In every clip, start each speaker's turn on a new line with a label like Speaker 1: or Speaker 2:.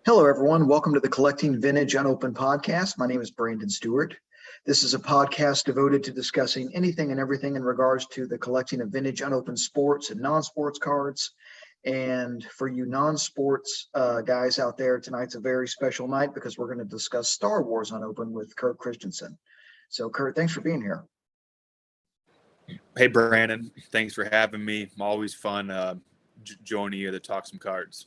Speaker 1: Hello, everyone. Welcome to the Collecting Vintage Unopened podcast. My name is Brandon Stewart. This is a podcast devoted to discussing anything and everything in regards to the collecting of vintage unopened sports and non-sports cards. And for you non-sports guys out there, tonight's a very special night because we're going to discuss Star Wars Unopened with Kurt Christensen. So, Kurt, thanks for being here.
Speaker 2: Hey, Brandon. Thanks for having me. Always fun joining you to talk some cards.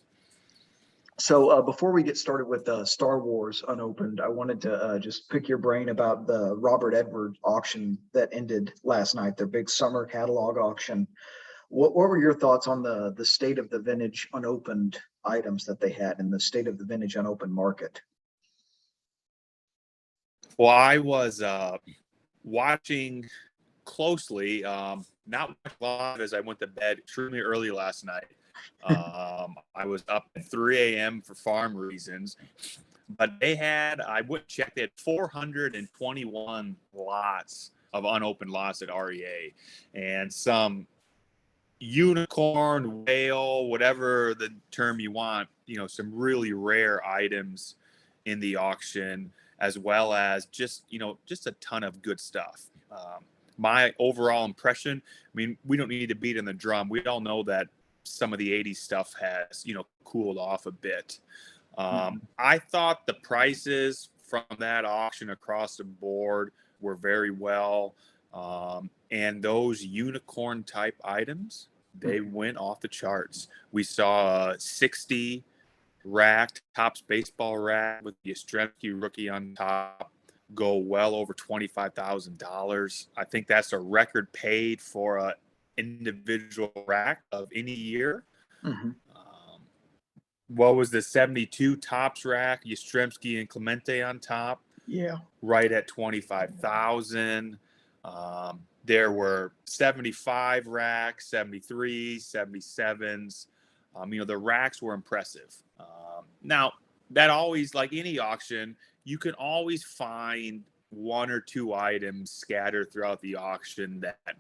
Speaker 1: So before we get started with Star Wars Unopened, I wanted to just pick your brain about the Robert Edwards auction that ended last night, their big summer catalog auction. What were your thoughts on the state of the vintage unopened items that they had and the state of the vintage unopened market?
Speaker 2: Well, I was watching closely, not live as I went to bed extremely early last night. I was up at 3 a.m. for farm reasons, but I went and checked, they had 421 lots of unopened lots at REA, and some unicorn, whale, whatever the term you want, some really rare items in the auction, as well as just a ton of good stuff. My overall impression, I mean, we don't need to beat in the drum. We all know that some of the 80s stuff has, cooled off a bit. I thought the prices from that auction across the board were very well. And those unicorn type items, they went off the charts. We saw a 60 rack, Topps baseball rack with the Yastrzemski rookie on top go well over $25,000. I think that's a record paid for a individual rack of any year. What was the 72 Topps rack, Yastrzemski and Clemente on top?
Speaker 1: Yeah,
Speaker 2: right at 25,000. There were 75 racks, 73, 77s. The racks were impressive. Now, that always, like any auction, you can always find one or two items scattered throughout the auction that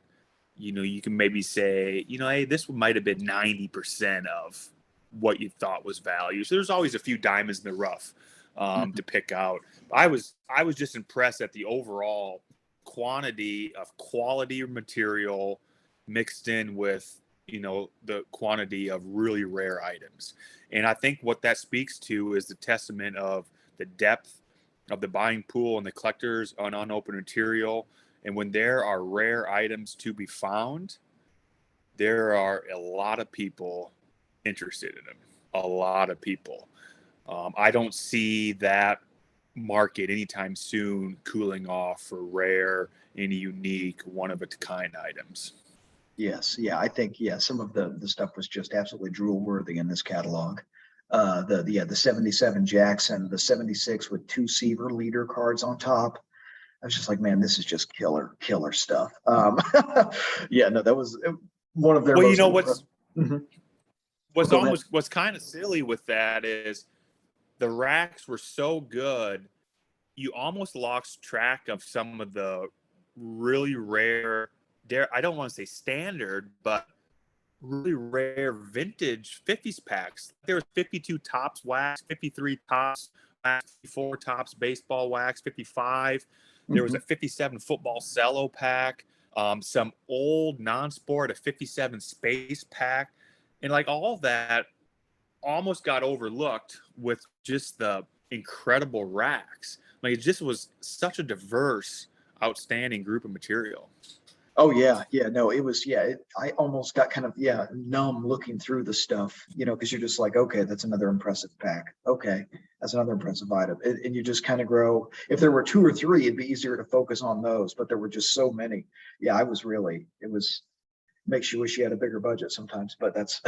Speaker 2: you can maybe say, hey, this might have been 90% of what you thought was value. So there's always a few diamonds in the rough to pick out. I was just impressed at the overall quantity of quality material mixed in with, the quantity of really rare items. And I think what that speaks to is the testament of the depth of the buying pool and the collectors on unopened material. And when there are rare items to be found, there are a lot of people interested in them. A lot of people. I don't see that market anytime soon cooling off for rare, any unique, one-of-a-kind items.
Speaker 1: Yes. Yeah, I think, some of the stuff was just absolutely drool worthy in this catalog. The 77 Jackson, the 76 with two Seaver leader cards on top. I was just like, man, this is just killer stuff. That was one of their.
Speaker 2: Well, what's kind of silly with that is the racks were so good, you almost lost track of some of the really rare. I don't want to say standard, but really rare vintage 50s packs. There was 52 Topps wax, 53 Topps wax, 54 Topps baseball wax, 55. There was a 57 football cello pack, some old non-sport, a 57 space pack. And like all that almost got overlooked with just the incredible racks. Like it just was such a diverse, outstanding group of material.
Speaker 1: Oh yeah. No, it was, I almost got kind of, numb looking through the stuff, because you're just like, okay, that's another impressive pack. Okay, that's another impressive item. And you just kind of grow. If there were two or three, it'd be easier to focus on those, but there were just so many. Yeah, makes you wish you had a bigger budget sometimes, but that's,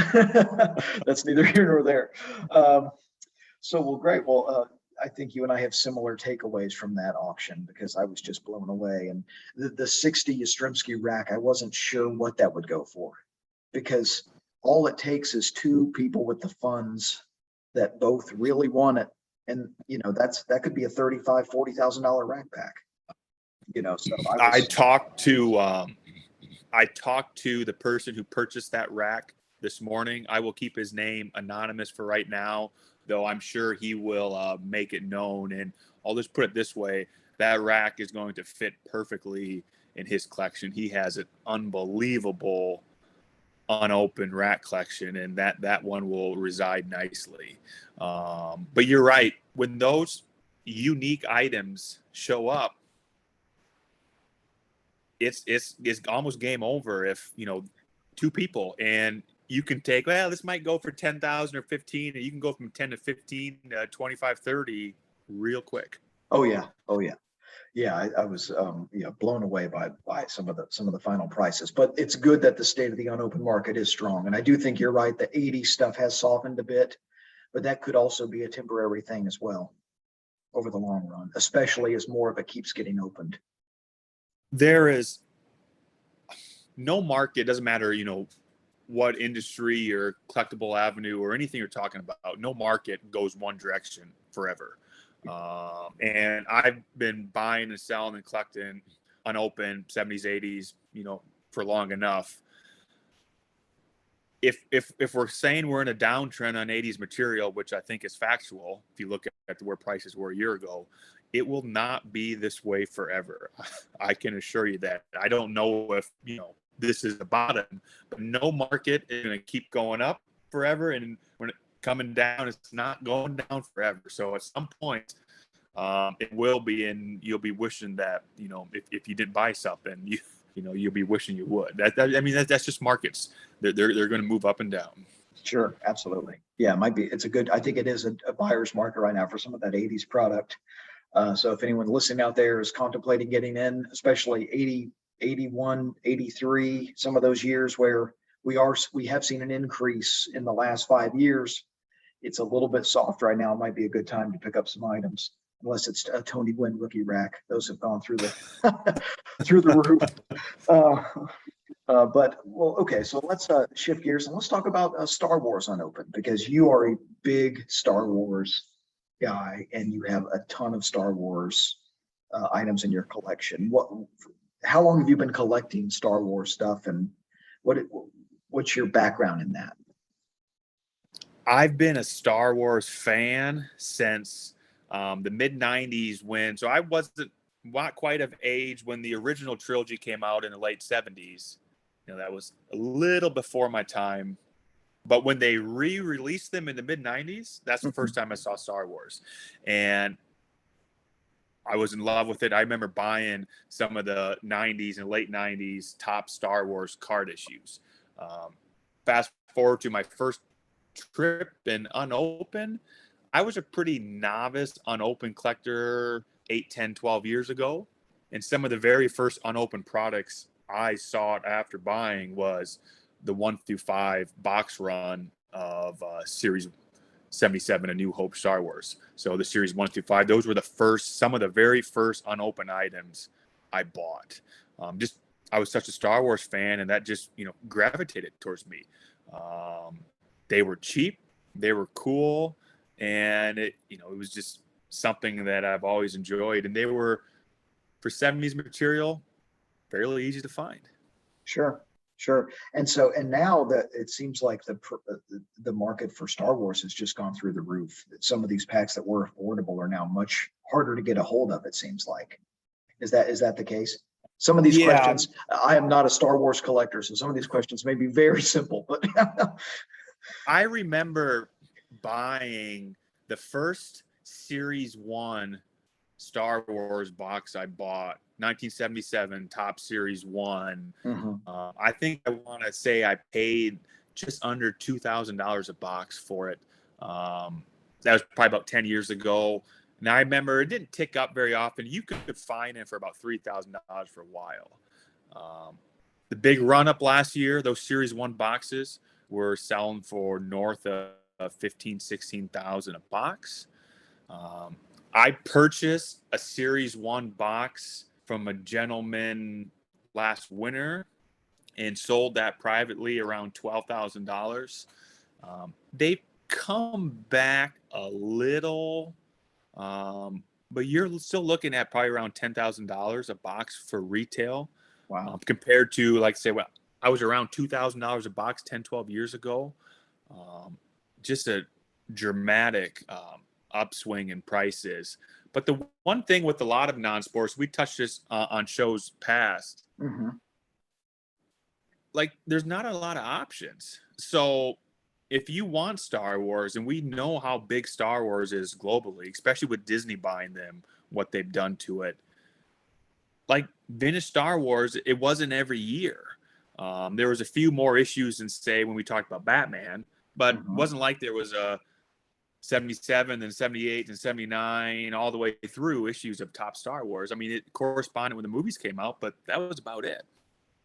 Speaker 1: that's neither here nor there. Great. Well, I think you and I have similar takeaways from that auction because I was just blown away. And the 60 Yastrzemski rack, I wasn't sure what that would go for because all it takes is two people with the funds that both really want it. And, that could be a $35,000, $40,000 rack pack, so
Speaker 2: I talked to the person who purchased that rack this morning. I will keep his name anonymous for right now, though I'm sure he will make it known. And I'll just put it this way: that rack is going to fit perfectly in his collection. He has an unbelievable unopened rack collection, and that one will reside nicely. But you're right, when those unique items show up, it's almost game over if, you know, two people, and you can take, well, this might go for 10,000 or 15, and you can go from 10 to 15, 25, 30 real quick.
Speaker 1: Oh yeah. Oh yeah. Yeah, I was blown away by some of the final prices. But it's good that the state of the unopened market is strong. And I do think you're right. The 80 stuff has softened a bit, but that could also be a temporary thing as well over the long run, especially as more of it keeps getting opened.
Speaker 2: There is no market, doesn't matter, you know, what industry or collectible avenue or anything you're talking about, no market goes one direction forever. And I've been buying and selling and collecting unopened 70s, 80s, you know, for long enough. If we're saying we're in a downtrend on 80s material, which I think is factual, if you look at where prices were a year ago, it will not be this way forever. I can assure you that. I don't know if, you know, this is the bottom, but no market is going to keep going up forever. And when it coming down, it's not going down forever. So at some point, it will be, and you'll be wishing that, you know, if you didn't buy something, you know, you'll be wishing you would. That's just markets. They're going to move up and down.
Speaker 1: Sure, absolutely. Yeah, it might be. I think it is a buyer's market right now for some of that 80s product. So if anyone listening out there is contemplating getting in, especially 80, 81, 83, some of those years where we have seen an increase in the last 5 years, it's a little bit soft right now. It might be a good time to pick up some items, unless it's a Tony Gwynn rookie rack. Those have gone through the through the roof. But well, okay, so let's shift gears and let's talk about Star Wars unopened, because you are a big Star Wars guy and you have a ton of Star Wars items in your collection. How long have you been collecting Star Wars stuff, and what's your background in that?
Speaker 2: I've been a Star Wars fan since the mid 90s, so I wasn't not quite of age when the original trilogy came out in the late 70s. You know, that was a little before my time. But when they re-released them in the mid 90s, that's the first time I saw Star Wars. And I was in love with it. I remember buying some of the 90s and late 90s top Star Wars card issues. Fast forward to my first trip in unopened, I was a pretty novice unopened collector 8, 10, 12 years ago. And some of the very first unopened products I sought after buying was the 1 through 5 box run of Series 77, A New Hope Star Wars. So the Series 1 through 5, those were some of the very first unopened items I bought. I was such a Star Wars fan, and that just, you know, gravitated towards me. They were cheap, they were cool, and it was just something that I've always enjoyed. And they were, for 70s material, fairly easy to find.
Speaker 1: Sure. And now that it seems like the market for Star Wars has just gone through the roof. Some of these packs that were affordable are now much harder to get a hold of, it seems like. Is that the case? Some of these questions, I am not a Star Wars collector, so some of these questions may be very simple, but
Speaker 2: I remember buying the first Series 1 Star Wars box I bought, 1977 Top Series 1. I think I want to say I paid just under $2,000 a box for it. That was probably about 10 years ago. And I remember it didn't tick up very often. You could find it for about $3,000 for a while. The big run up last year, those Series 1 boxes were selling for north of 15, 16,000 a box. I purchased a Series 1 box from a gentleman last winter and sold that privately around $12,000. They've come back a little, but you're still looking at probably around $10,000 a box for retail.
Speaker 1: Wow.
Speaker 2: Compared to, like, say, well, I was around $2,000 a box 10, 12 years ago. Just a dramatic upswing in prices. But the one thing with a lot of non-sports, we touched this on shows past,
Speaker 1: Mm-hmm.
Speaker 2: like there's not a lot of options. So if you want Star Wars, and we know how big Star Wars is globally, especially with Disney buying them, what they've done to it, like vintage Star Wars, it wasn't every year. There was a few more issues than, say, when we talked about Batman, but it
Speaker 1: Mm-hmm.
Speaker 2: wasn't like there was a 77 and 78 and 79 all the way through issues of top Star Wars. I mean, it corresponded when the movies came out, but that was about it.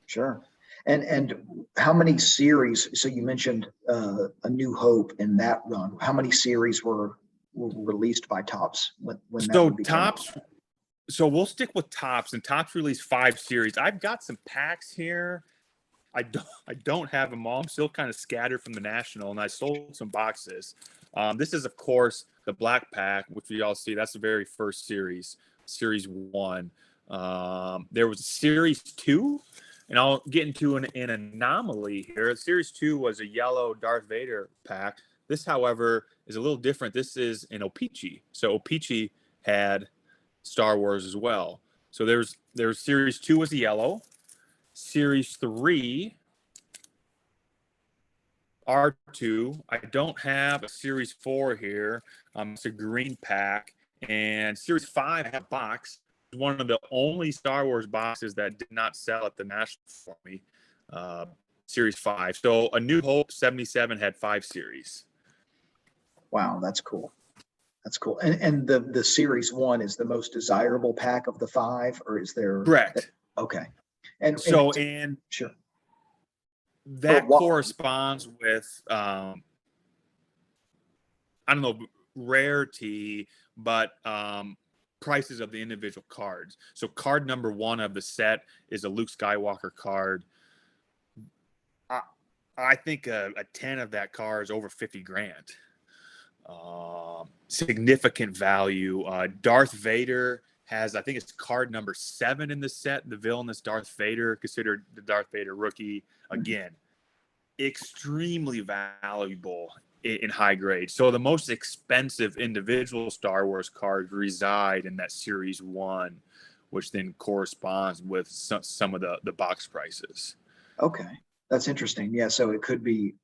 Speaker 1: Sure. And how many series? So you mentioned A New Hope in that run. How many series were released by Topps when that
Speaker 2: So
Speaker 1: movie came out?
Speaker 2: Topps, so we'll stick with Topps, and Topps released 5 series. I've got some packs here. I don't have them all. I'm still kind of scattered from the National, and I sold some boxes. This is, of course, the Black Pack, which we all see. That's the very first series, Series 1. There was Series 2, and I'll get into an anomaly here. Series 2 was a yellow Darth Vader pack. This, however, is a little different. This is an O-Pee-Chee. So O-Pee-Chee had Star Wars as well. So there's Series 2 was a yellow. Series 3, R2. I don't have a Series 4 here. It's a green pack. And Series 5, I have a box. One of the only Star Wars boxes that did not sell at the National for me. Series 5. So A New Hope 77 had 5 series.
Speaker 1: Wow, that's cool. That's cool. And the Series 1 is the most desirable pack of the 5, or is there?
Speaker 2: Correct.
Speaker 1: Okay. And
Speaker 2: So, and
Speaker 1: sure.
Speaker 2: that corresponds with, I don't know, rarity, but prices of the individual cards. So card number 1 of the set is a Luke Skywalker card. I think a 10 of that card is over 50 grand. Significant value. Darth Vader has, I think it's card number 7 in the set. The villainous Darth Vader, considered the Darth Vader rookie. Again, extremely valuable in high grade. So the most expensive individual Star Wars cards reside in that Series 1, which then corresponds with some of the box prices.
Speaker 1: Okay. That's interesting. Yeah. So it could be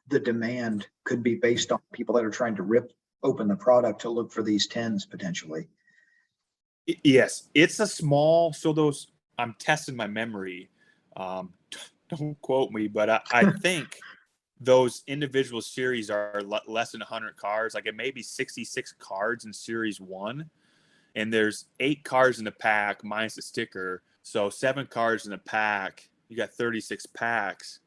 Speaker 1: the demand could be based on people that are trying to rip open the product to look for these 10s potentially.
Speaker 2: Yes, it's a small. So those, I'm testing my memory. Don't quote me, but I think those individual series are less than 100 cards. Like it may be 66 cards in Series 1, and there's 8 cards in the pack minus a sticker. So 7 cards in the pack. You got 36 packs.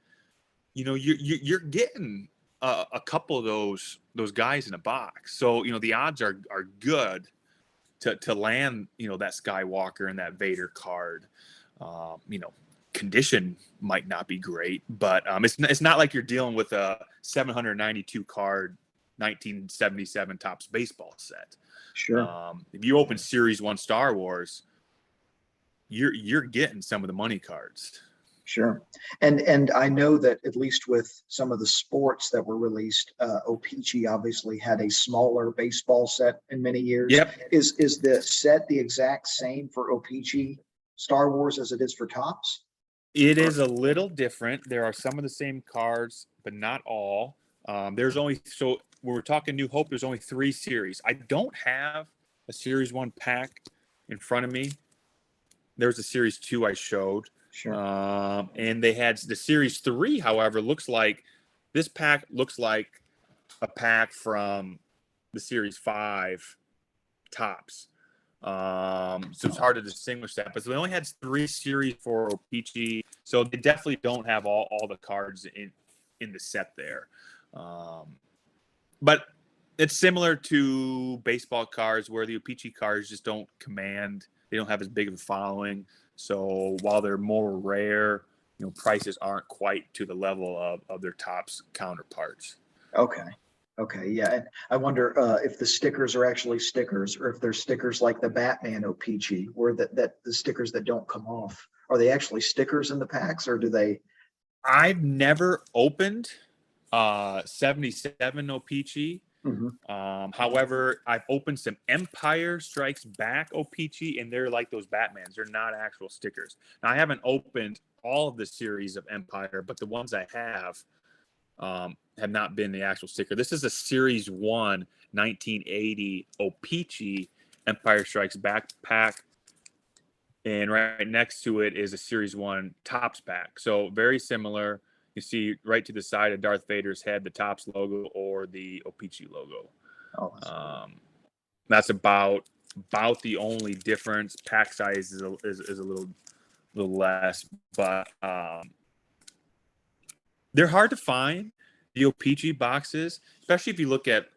Speaker 2: You know, you're getting a couple of those guys in a box. So the odds are good to land that Skywalker and that Vader card. Condition might not be great, but it's not like you're dealing with a 792 card 1977 Topps baseball set.
Speaker 1: Sure.
Speaker 2: If you open Series 1 Star Wars, you're getting some of the money cards.
Speaker 1: Sure. And I know that at least with some of the sports that were released, O-Pee-Chee obviously had a smaller baseball set in many years.
Speaker 2: Yep.
Speaker 1: Is the set the exact same for O-Pee-Chee Star Wars as it is for Topps?
Speaker 2: It is a little different. There are some of the same cards, but not all. There's only, so when we're talking New Hope, there's only 3 series. I don't have a Series 1 pack in front of me. There's a Series 2 I showed.
Speaker 1: Sure.
Speaker 2: And they had the Series 3, however, this pack looks like a pack from the Series 5 Topps. So it's hard to distinguish that. But so they only had 3 series for O-Pee-Chee. So they definitely don't have all the cards in the set there. But it's similar to baseball cards where the O-Pee-Chee cards just don't command. They don't have as big of a following. So while they're more rare, prices aren't quite to the level of their Topps counterparts.
Speaker 1: Okay. Yeah. And I wonder if the stickers are actually stickers, or if they're stickers like the Batman O-Pee-Chee, or that the stickers that don't come off, are they actually stickers in the packs, or do they
Speaker 2: I've never opened 77 O-Pee-Chee. However, I've opened some Empire Strikes Back O-Pee-Chee, and they're like those Batmans. They're not actual stickers. Now, I haven't opened all of the series of Empire, but the ones I have not been the actual sticker. This is a Series 1 1980 O-Pee-Chee Empire Strikes Back pack. And right next to it is a Series 1 Topps pack. So very similar. You see right to the side of Darth Vader's head, the Topps logo or the O-Pee-Chee logo.
Speaker 1: Oh, that's cool.
Speaker 2: That's about the only difference. Pack size is a little less, but they're hard to find, the O-Pee-Chee boxes, especially if you look at,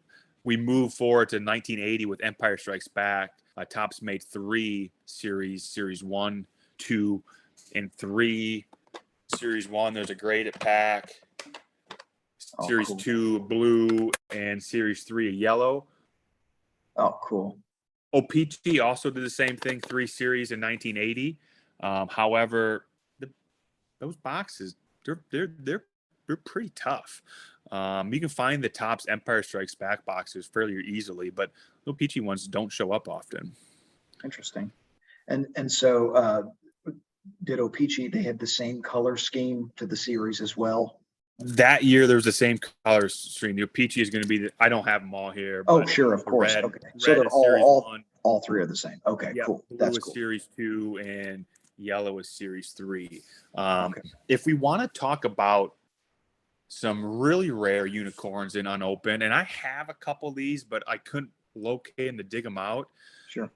Speaker 2: we move forward to 1980 with Empire Strikes Back. Topps made 3 series 1, 2, and 3. Series 1, there's a graded pack. Series
Speaker 1: cool.
Speaker 2: 2, blue, and Series 3, a yellow.
Speaker 1: Oh, cool.
Speaker 2: O-Pee-Chee also did the same thing, 3 series in 1980. However, those boxes, they're pretty tough. You can find the Topps Empire Strikes Back boxes fairly easily, but the O-Pee-Chee ones don't show up often.
Speaker 1: Interesting. And so did O-Pee-Chee, they had the same color scheme to the series as well?
Speaker 2: That year, there was the same color scheme. The O-Pee-Chee is going to be I don't have them all here.
Speaker 1: Oh, sure, of course. Okay. So they're all 3 are the same. Okay,
Speaker 2: yep,
Speaker 1: cool.
Speaker 2: Blue
Speaker 1: That's
Speaker 2: is
Speaker 1: cool.
Speaker 2: Series 2 and yellow is Series 3.
Speaker 1: Okay.
Speaker 2: If we want to talk about some really rare unicorns in unopened, and I have a couple of these, but I couldn't locate them to dig them out.
Speaker 1: Sure.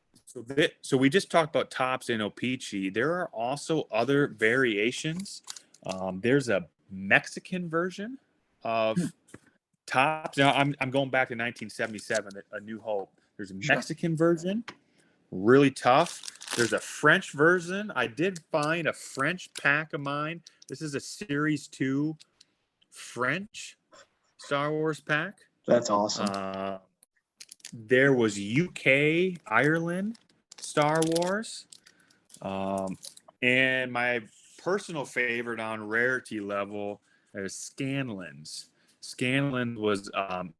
Speaker 2: So we just talked about Topps and O-Pee-Chee. There are also other variations. There's a Mexican version of Topps. Now I'm going back to 1977, A New Hope. There's a Mexican version, really tough. There's a French version. I did find a French pack of mine. This is a Series 2 French Star Wars pack.
Speaker 1: That's awesome.
Speaker 2: There was UK, Ireland Star Wars. And my personal favorite on rarity level is Scanlan's. Scanlan was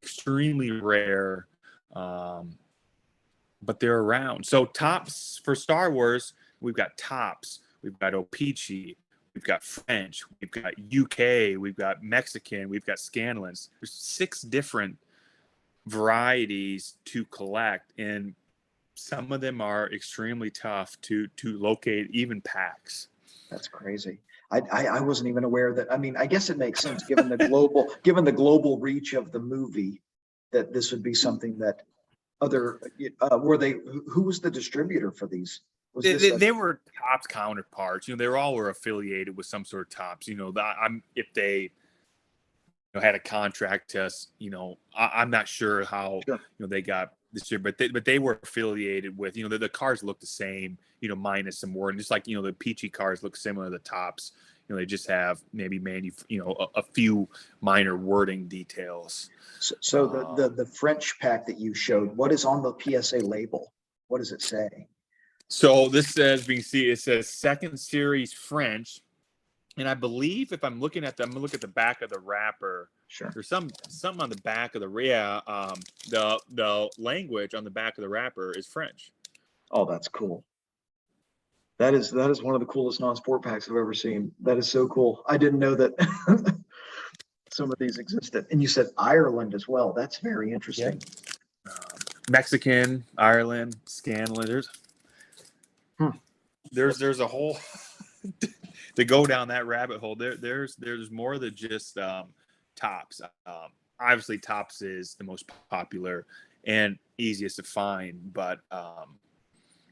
Speaker 2: extremely rare, but they're around. So Topps for Star Wars, we've got Topps, we've got O-Pee-Chee, we've got French, we've got UK, we've got Mexican, we've got Scanlan's. There's 6 different varieties to collect, and some of them are extremely tough to locate, even packs.
Speaker 1: That's crazy. I wasn't even aware that. I mean, I guess it makes sense given the global reach of the movie, that this would be something that other who was the distributor for these?
Speaker 2: They were Topps counterparts. They all were affiliated with some sort of Topps. If they had a contract to us, I'm not sure how they got this year, but they were affiliated with, the cars look the same, minus some wording, just like the Peachy cars look similar to the Topps. They just have maybe a few minor wording details.
Speaker 1: So the French pack that you showed, what is on the PSA label? What does it say?
Speaker 2: So this says, we can see it says second series French. And I believe if I'm looking at I'm gonna look at the back of the wrapper.
Speaker 1: Sure.
Speaker 2: There's something on the back of the language on the back of the wrapper is French.
Speaker 1: Oh, that's cool. That is one of the coolest non-sport packs I've ever seen. That is so cool. I didn't know that some of these existed. And you said Ireland as well. That's very interesting.
Speaker 2: Yeah. Mexican, Ireland, Scanlan. There's a whole to go down that rabbit hole. There's more than just Topps. Obviously, Topps is the most popular and easiest to find, but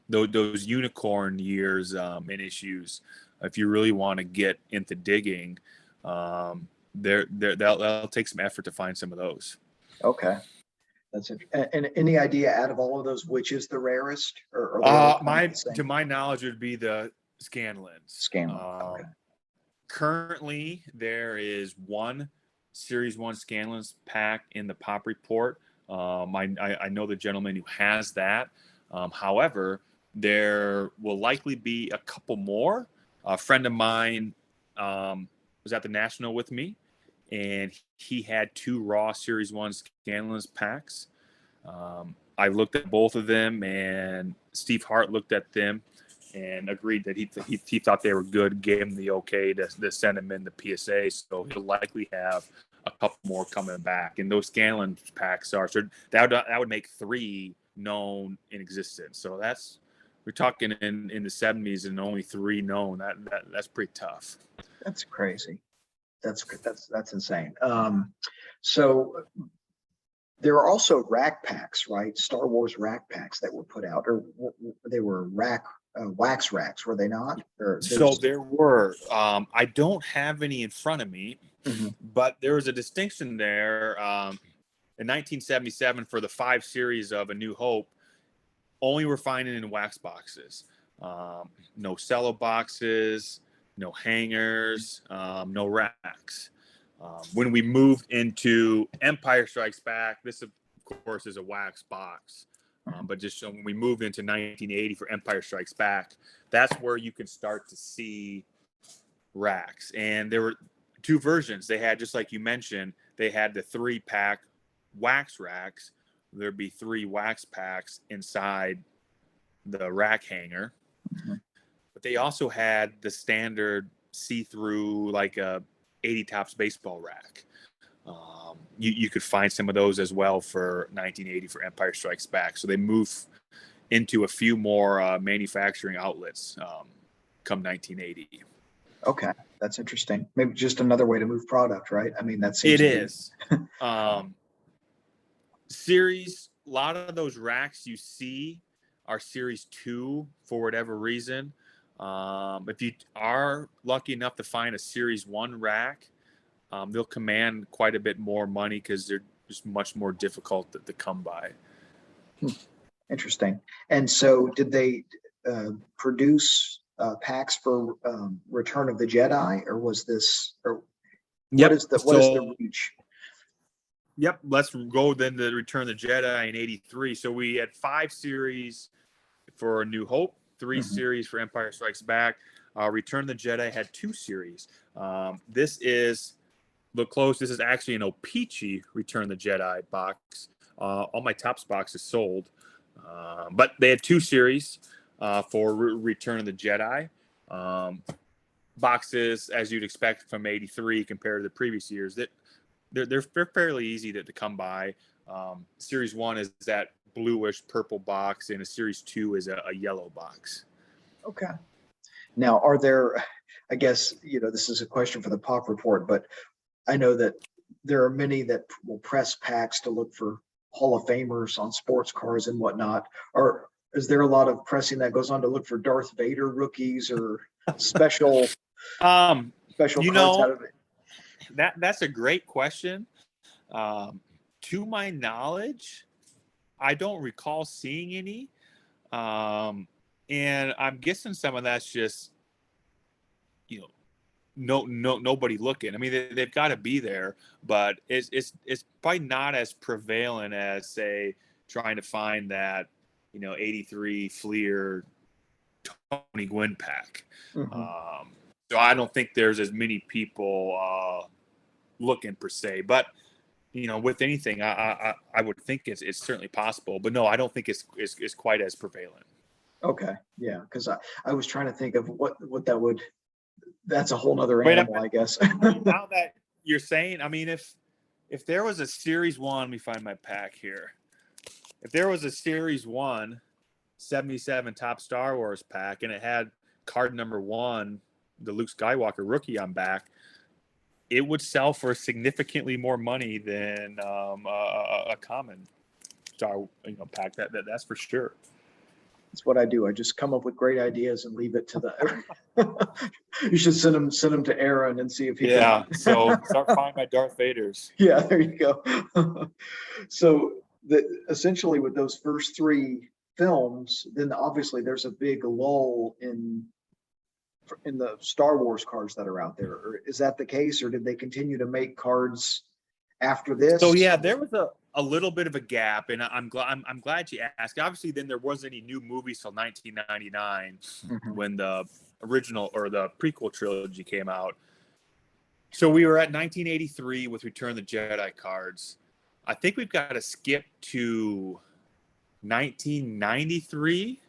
Speaker 2: those unicorn years and issues, if you really want to get into digging, they'll take some effort to find some of those.
Speaker 1: Okay. That's it. And any idea out of all of those, which is the rarest? Or
Speaker 2: to my knowledge, it would be the Scanlan's.
Speaker 1: Okay.
Speaker 2: Currently, there is one Series 1 Scanlan's pack in the Pop Report. I know the gentleman who has that. However, there will likely be a couple more. A friend of mine was at the National with me, and he had 2 Raw Series 1 Scanlan Packs. I looked at both of them, and Steve Hart looked at them and agreed that he thought they were good, gave him the okay to send them in the PSA. So he'll likely have a couple more coming back. And those Scanlan packs are, so that would make 3 known in existence. So we're talking in the 70s and only 3 known. That's pretty tough.
Speaker 1: That's crazy. That's insane. So there are also rack packs, right? Star Wars rack packs that were put out, or they were wax racks, were they not?
Speaker 2: So there were. I don't have any in front of me, but there was a distinction there. In 1977, for the 5 series of A New Hope, only were finding in wax boxes. No cello boxes, no hangers, no racks. When we moved into Empire Strikes Back, this of course is a wax box. But just when we moved into 1980 for Empire Strikes Back, that's where you can start to see racks. And there were 2 versions. They had, just like you mentioned, they had the 3-pack wax racks. There'd be 3 wax packs inside the rack hanger. But they also had the standard see-through, like a 80 tops baseball rack. You could find some of those as well for 1980 for Empire Strikes Back. So they move into a few more manufacturing outlets come 1980.
Speaker 1: Okay, that's interesting. Maybe just another way to move product, right? I mean, that's
Speaker 2: it is. Series, a lot of those racks you see are Series 2 for whatever reason. If you are lucky enough to find a Series 1 rack, they'll command quite a bit more money because they're just much more difficult to come by.
Speaker 1: Interesting. And so did they produce packs for Return of the Jedi, or was this, or what is the reach?
Speaker 2: Yep, let's go then to Return of the Jedi in 83. So we had 5 series for A New Hope, 3 series for Empire Strikes Back. Return of the Jedi had 2 series. This is, look close, this is actually an O-Pee-Chee Return of the Jedi box. All my Topps boxes sold. But they had 2 series for Return of the Jedi. Boxes, as you'd expect from 83 compared to the previous years, that they're fairly easy to come by. Series 1 is that bluish purple box, and a Series 2 is a yellow box.
Speaker 1: Okay. Now, are there, I guess, this is a question for the Pop Report, but I know that there are many that will press packs to look for Hall of Famers on sports cars and whatnot. Or is there a lot of pressing that goes on to look for Darth Vader rookies or special cards out of it?
Speaker 2: That's a great question. To my knowledge, I don't recall seeing any. And I'm guessing some of that's just, nobody looking. I mean, they've got to be there, but it's probably not as prevalent as, say, trying to find that, 83 Fleer Tony Gwynn pack. So I don't think there's as many people looking per se, but with anything, I would think it's certainly possible, but no, I don't think it's quite as prevalent.
Speaker 1: Okay, yeah, because I was trying to think of what that would. That's a whole nother animal, I guess.
Speaker 2: Now that you're saying, I mean, if there was a Series 1, let me find my pack here. If there was a Series 1 77 Top Star Wars pack and it had card number 1, the Luke Skywalker rookie on back, it would sell for significantly more money than a common Star pack. That's for sure.
Speaker 1: That's what I do. I just come up with great ideas and leave it to the. You should send them to Aaron and see if he.
Speaker 2: Yeah. So start finding my Darth Vaders.
Speaker 1: Yeah, there you go. So essentially with those first 3 films, then obviously there's a big lull in the Star Wars cards that are out there. Or is that the case, or did they continue to make cards after this?
Speaker 2: So yeah, there was a little bit of a gap, and I'm glad you asked. Obviously, then there wasn't any new movies till 1999 when the original or the prequel trilogy came out. So we were at 1983 with Return of the Jedi cards. I think we've got to skip to 1993.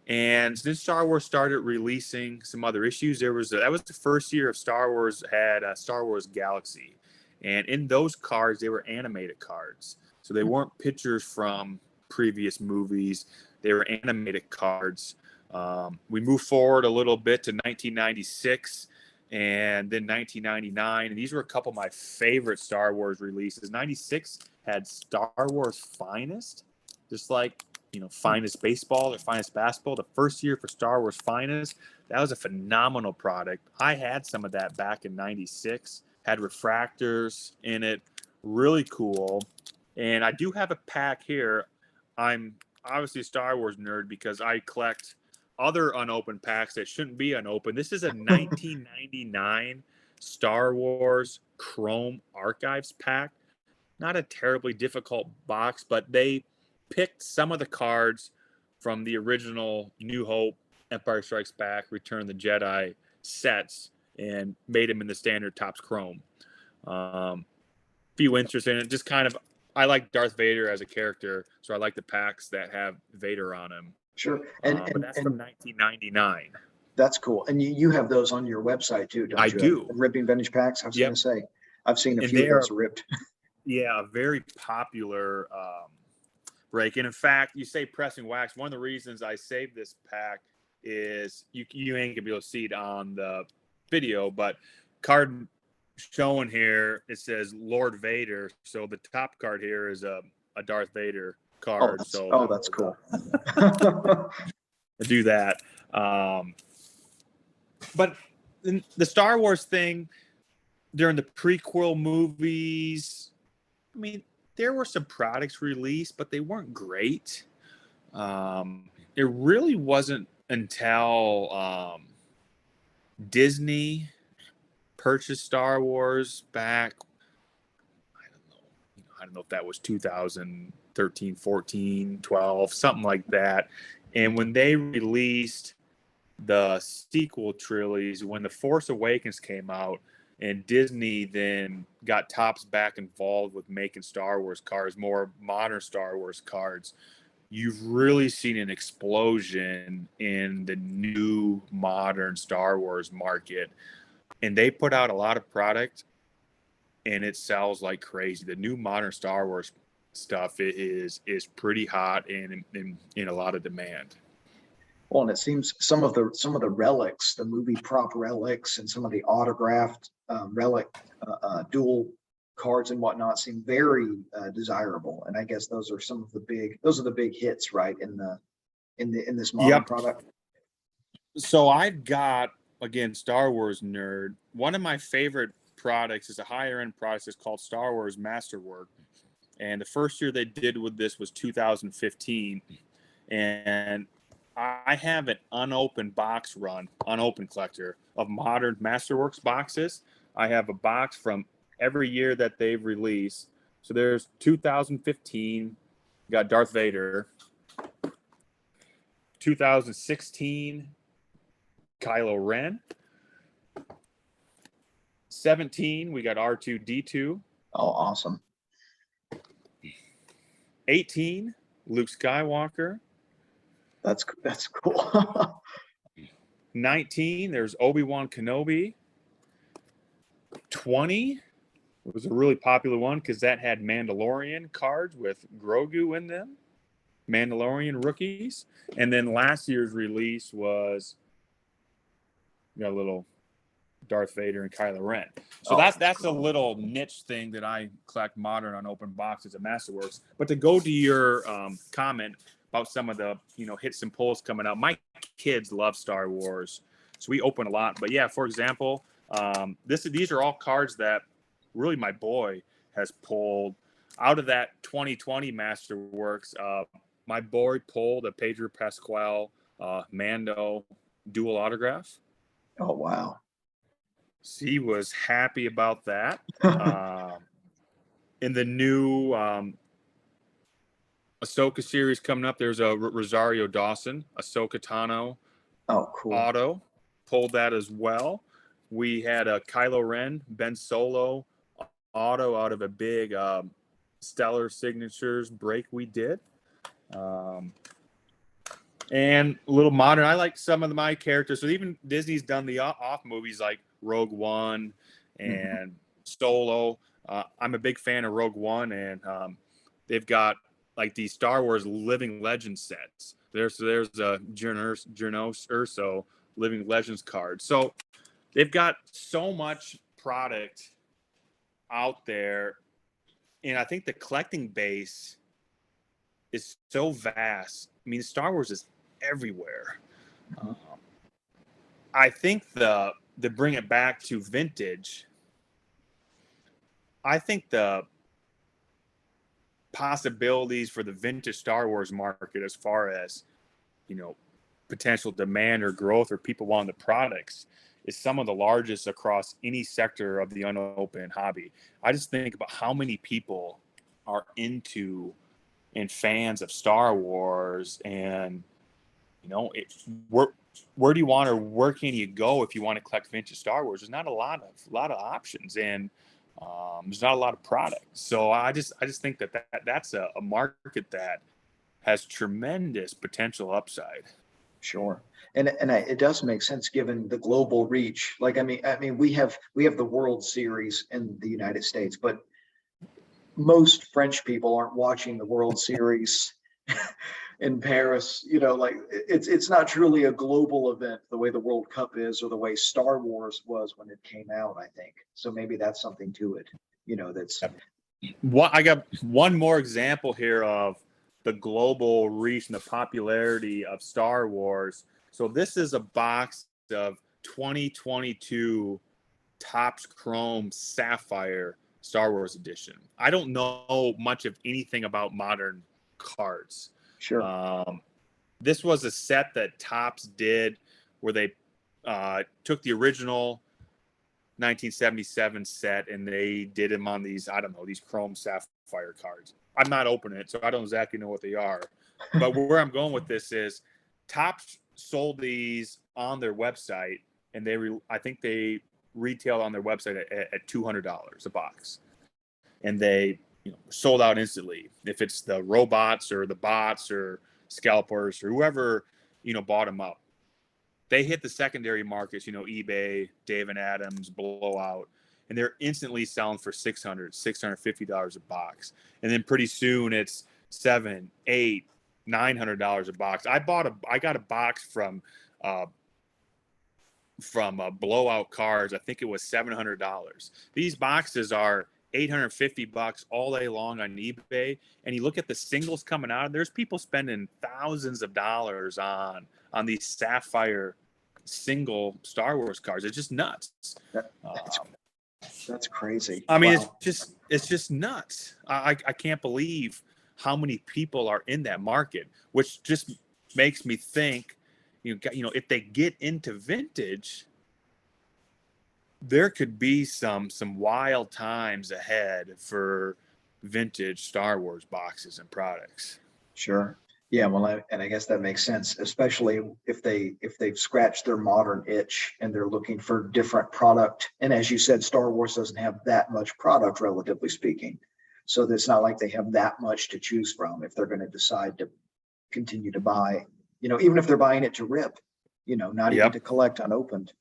Speaker 2: And then Star Wars started releasing some other issues. That was the first year of Star Wars had Star Wars Galaxy. And in those cards, they were animated cards. So they weren't pictures from previous movies. They were animated cards. We moved forward a little bit to 1996 and then 1999. And these were a couple of my favorite Star Wars releases. 96 had Star Wars Finest, just like, Finest Baseball or Finest Basketball. The first year for Star Wars Finest, that was a phenomenal product. I had some of that back in 96, had refractors in it, really cool. And I do have a pack here. I'm obviously a Star Wars nerd because I collect other unopened packs that shouldn't be unopened. This is a 1999 Star Wars Chrome Archives pack. Not a terribly difficult box, but they picked some of the cards from the original New Hope, Empire Strikes Back, Return of the Jedi sets and made them in the standard Topps Chrome. Few interests in it. Just kind of, I like Darth Vader as a character, so I like the packs that have Vader on them.
Speaker 1: Sure.
Speaker 2: But that's from 1999.
Speaker 1: That's cool. And you have those on your website too, don't you?
Speaker 2: I do.
Speaker 1: The Ripping Vintage Packs. I was going to say, I've seen a few of those ripped.
Speaker 2: Yeah, a very popular break. And in fact, you say pressing wax. One of the reasons I saved this pack is you ain't gonna be able to see it on the video, but card showing here, it says Lord Vader. So the top card here is a Darth Vader card.
Speaker 1: That's cool.
Speaker 2: Do that. But the Star Wars thing during the prequel movies, I mean, there were some products released, but they weren't great. It really wasn't until Disney purchased Star Wars back, I don't know if that was 2013, 14, 12, something like that. And when they released the sequel trilogies, when The Force Awakens came out, and Disney then got Topps back involved with making Star Wars cards, more modern Star Wars cards, you've really seen an explosion in the new modern Star Wars market. And they put out a lot of product, and it sells like crazy. The new modern Star Wars stuff is pretty hot and in a lot of demand.
Speaker 1: Well, and it seems some of the relics, the movie prop relics, and some of the autographed relic dual cards and whatnot seem very desirable. And I guess those are the big hits, right, in this modern product.
Speaker 2: So I've got, again, Star Wars nerd. One of my favorite products is a higher end product. It's called Star Wars Masterworks. And the first year they did with this was 2015. And I have an unopened collector of modern Masterworks boxes. I have a box from every year that they've released. So there's 2015, got Darth Vader. 2016, Kylo Ren. 17, we got R2-D2.
Speaker 1: Oh, awesome.
Speaker 2: 18, Luke Skywalker.
Speaker 1: That's cool.
Speaker 2: 19, there's Obi-Wan Kenobi. 20 was a really popular one because that had Mandalorian cards with Grogu in them. Mandalorian rookies. And then last year's release was a little Darth Vader and Kylo Ren. So that's a little niche thing that I collect modern unopened boxes at Masterworks. But to go to your comment about some of the hits and pulls coming out, my kids love Star Wars, so we open a lot. But yeah, for example, these are all cards that really my boy has pulled out of that 2020 Masterworks. My boy pulled a Pedro Pascal Mando dual autograph.
Speaker 1: Oh wow.
Speaker 2: He was happy about that. In the new Ahsoka series coming up, there's a Rosario Dawson, Ahsoka Tano
Speaker 1: cool.
Speaker 2: auto. Pulled that as well. We had a Kylo Ren, Ben Solo auto out of a big Stellar Signatures break we did. And a little modern. I like some of my characters. So even Disney's done the off movies like Rogue One and Solo. I'm a big fan of Rogue One, and they've got like these Star Wars Living Legends sets. There's a Journos Urso Living Legends card. So they've got so much product out there, and I think the collecting base is so vast. I mean, Star Wars is everywhere. I think the bring it back to vintage. I think the possibilities for the vintage Star Wars market, as far as potential demand or growth or people wanting the products, is some of the largest across any sector of the unopened hobby. I just think about how many people are into and fans of Star Wars, and where do you want, or where can you go if you want to collect vintage Star Wars? There's not a lot of options, and there's not a lot of product. So I just think that's a market that has tremendous potential upside.
Speaker 1: Sure. And it does make sense given the global reach. Like, I mean, we have the World Series in the United States, but most French people aren't watching the World Series in Paris. Like it's not truly a global event the way the World Cup is, or the way Star Wars was when it came out, I think. So maybe that's something to it. That's
Speaker 2: what I got. One more example here of the global reach and the popularity of Star Wars. So this is a box of 2022 Topps Chrome Sapphire Star Wars edition. I don't know much of anything about modern cards.
Speaker 1: Sure.
Speaker 2: This was a set that Topps did where they took the original 1977 set and they did them on these, I don't know, these Chrome Sapphire cards. I'm not opening it, so I don't exactly know what they are. But where I'm going with this is Topps sold these on their website, and I think they retailed on their website at $200 a box. And they sold out instantly. If it's the robots or the bots or scalpers or whoever, bought them up. They hit the secondary markets, eBay, Dave and Adams, Blowout, and they're instantly selling for $650 a box. And then pretty soon it's $700, $800, $900 a box. I got a box from Blowout Cards. I think it was $700. These boxes are $850 all day long on eBay. And you look at the singles coming out, there's people spending thousands of dollars on these sapphire single Star Wars cards. It's just nuts.
Speaker 1: That's crazy.
Speaker 2: I mean, wow. It's just nuts. I can't believe how many people are in that market, which just makes me think, if they get into vintage, there could be some wild times ahead for vintage Star Wars boxes and products.
Speaker 1: Sure. Yeah. Well, I guess that makes sense, especially if they've scratched their modern itch and they're looking for different product. And as you said, Star Wars doesn't have that much product, relatively speaking. So it's not like they have that much to choose from if they're going to decide to continue to buy, even if they're buying it to rip, not even to collect unopened.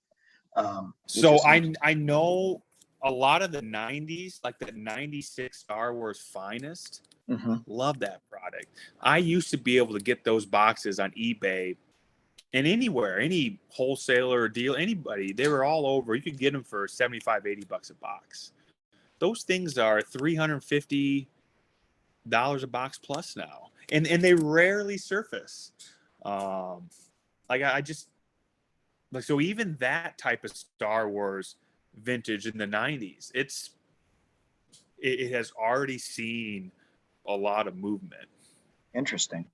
Speaker 2: So I know a lot of the 90s, like the 96 Star Wars Finest. Love that product. I used to be able to get those boxes on eBay and anywhere, any wholesaler or deal, anybody. They were all over. You could get them for $75, $80 a box. Those things are $350 a box plus now, and they rarely surface. So even that type of Star Wars vintage in the 90s, it has already seen a lot of movement.
Speaker 1: Interesting.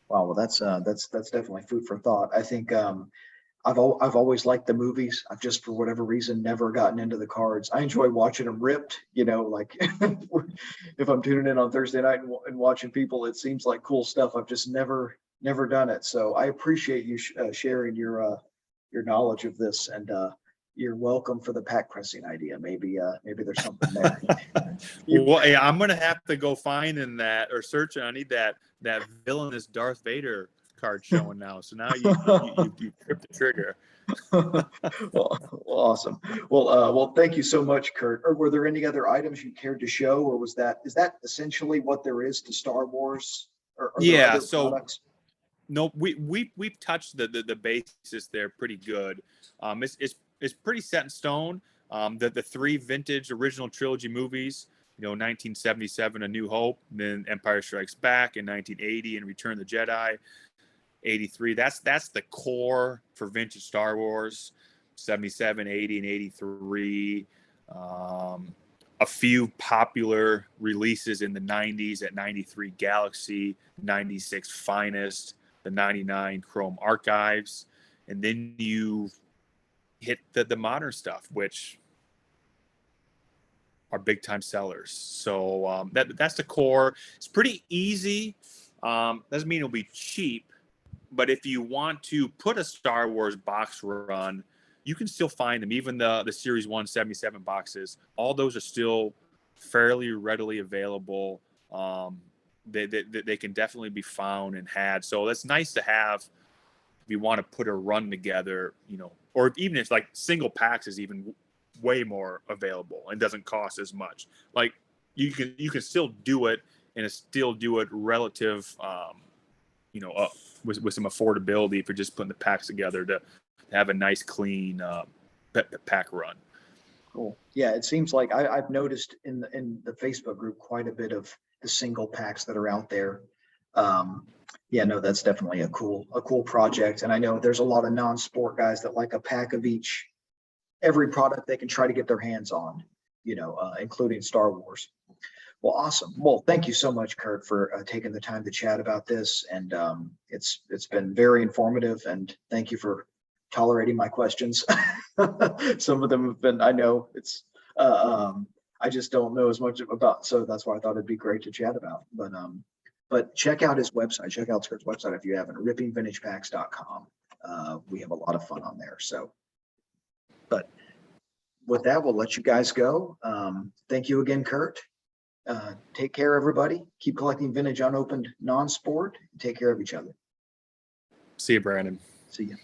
Speaker 1: Wow. Well, that's definitely food for thought. I think I've always liked the movies. I've just, for whatever reason, never gotten into the cards. I enjoy watching them ripped, like if I'm tuning in on Thursday night and watching people, it seems like cool stuff. I've just never done it. So I appreciate you sharing your knowledge of this. And, You're welcome for the pack pressing idea. Maybe there's something there.
Speaker 2: Well, hey, I'm gonna have to go finding that or searching. I need that villainous Darth Vader card showing now. So now you tripped the trigger.
Speaker 1: Well, awesome. Well, thank you so much, Kurt. Or were there any other items you cared to show, or is that essentially what there is to Star Wars? Or are there other products?
Speaker 2: No, we've touched the basis there pretty good. It's pretty set in stone. The three vintage original trilogy movies, 1977, A New Hope, then Empire Strikes Back in 1980, and Return of the Jedi, 83. That's the core for vintage Star Wars. 77, 80, and 83. A few popular releases in the 90s at 93 Galaxy, 96 Finest, the 99 Chrome Archives, and then you hit the modern stuff, which are big time sellers. So that's the core. It's pretty easy. Doesn't mean it'll be cheap, but if you want to put a Star Wars box run, you can still find them. Even the Series 177 boxes, all those are still fairly readily available. They can definitely be found and had. So that's nice to have if you want to put a run together, or even if like single packs is even way more available and doesn't cost as much. Like you can still do it and still do it relative, with some affordability if you're just putting the packs together to have a nice clean pack run.
Speaker 1: Cool. Yeah, it seems like I've noticed in the Facebook group quite a bit of the single packs that are out there. Yeah, no, that's definitely a cool project. And I know there's a lot of non-sport guys that like a pack of every product they can try to get their hands on, including Star Wars. Well, awesome. Well, thank you so much, Kurt, for taking the time to chat about this. And it's been very informative. And thank you for tolerating my questions. Some of them have been, I know it's, I just don't know as much about, so that's why I thought it'd be great to chat about. But check out his website. Check out Kurt's website if you haven't, rippingvintagepacks.com. We have a lot of fun on there. So, but with that, we'll let you guys go. Thank you again, Kurt. Take care, everybody. Keep collecting vintage, unopened, non-sport. Take care of each other.
Speaker 2: See you, Brandon.
Speaker 1: See you.